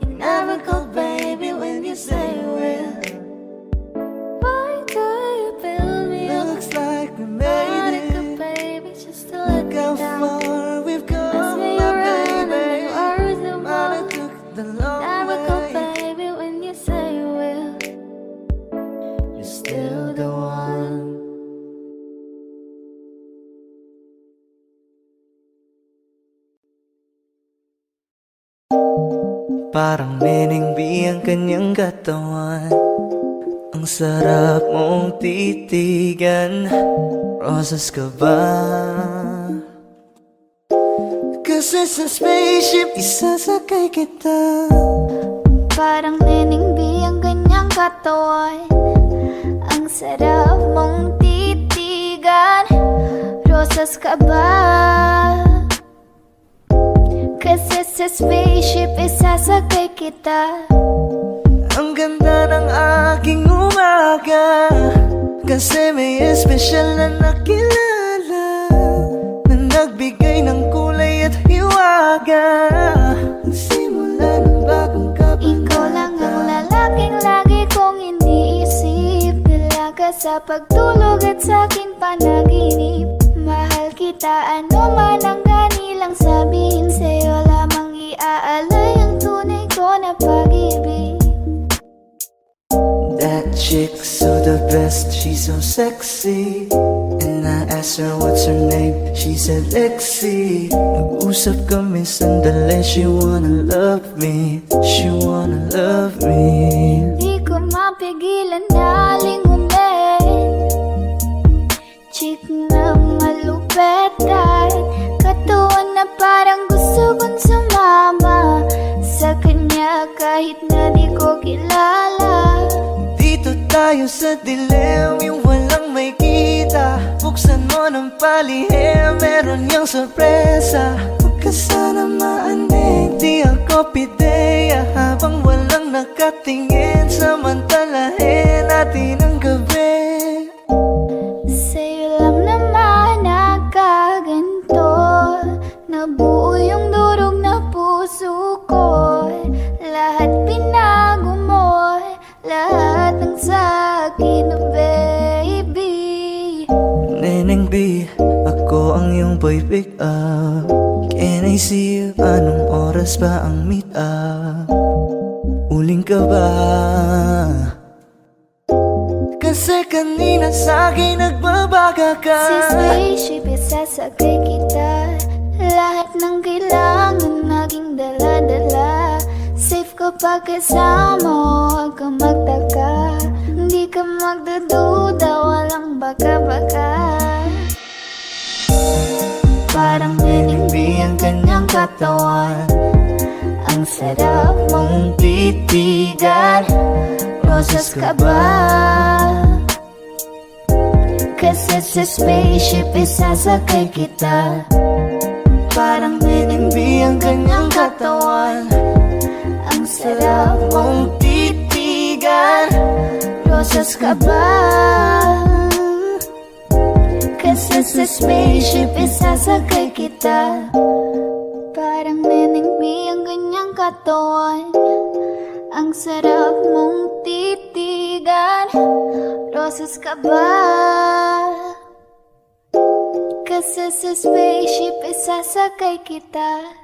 you never go, baby, when you say you will. Why do you build me up? Looks like we made Buttercup, it. baby, just to let Look me how down. far we've Mess come, me my around, and then baby. worst of Might all, have took the long never go, way. baby, when you say you will. You're still the one. Parang meningbi ang kanyang katawan. Ang sarap mong titigan. Rosas ka ba? 'Cause Kasi sa spaceship isasakay kita. Parang Neneng B ang kanyang katawan. Ang sarap mong titigan. Rosas ka ba? Kasi sa spaceship isasakay kita. Ang ganda ng aking umaga, kasi may espesyal na nakilala, na nagbigay ng kulay at hiwaga. Simula ng bagong Ikaw lang ang lalaking lagi kong iniisip. Dalaga sa pagtulog at sa aking panaginip. Mahal kita, ano man ang kanilang sabihin. Sa'yo lamang iaalay ang tunay ko na pag-ibig. That chick's so the best, she's so sexy. And I asked her what's her name, she said Lexi. Nag-usap kami sandali, she wanna love me, she wanna love me. Di ko mapigilan na lingunin. Chick na malupet at katawan na parang gusto kong sumama sa kanya kahit na di ko kilala. Dito tayo sa dilim, yung walang may kita. Buksan mo ng palihim, meron yung sorpresa. Huwag ka sana maanig, di ako pideya. Habang walang nakatingin, samantalahin natin ang gabi. Sa'yo lang naman nakaganto. Nabuo yung durog na puso ko. Lahat binago mo, lahat ng sa'kin, baby. Neneng B, ako ang iyong boy pick up. Can I see you? Anong oras ba ang meet up? Uling ka ba? Kasi kanina sa'kin nagbabaga ka. Si spaceship isasakay kita. Lahat ng kailangan naging dala-dala. Safe kapag kasama mo, huwag kang magtaka. Hindi ka magdududa, walang baka-baka. Parang Neneng B ang kanyang katawan. Ang sarap mong titigan. Rosas ka ba? Kasi sa spaceship isasakay kita. Parang Neneng B ang kanyang katawan. Ang sarap mong titigan. Rosas ka ba? Kasi sa spaceship isasakay kita. Parang Neneng B ang kanyang katawan. Ang sarap mong titigan. Rosas ka ba? Kasi sa spaceship isasakay kita.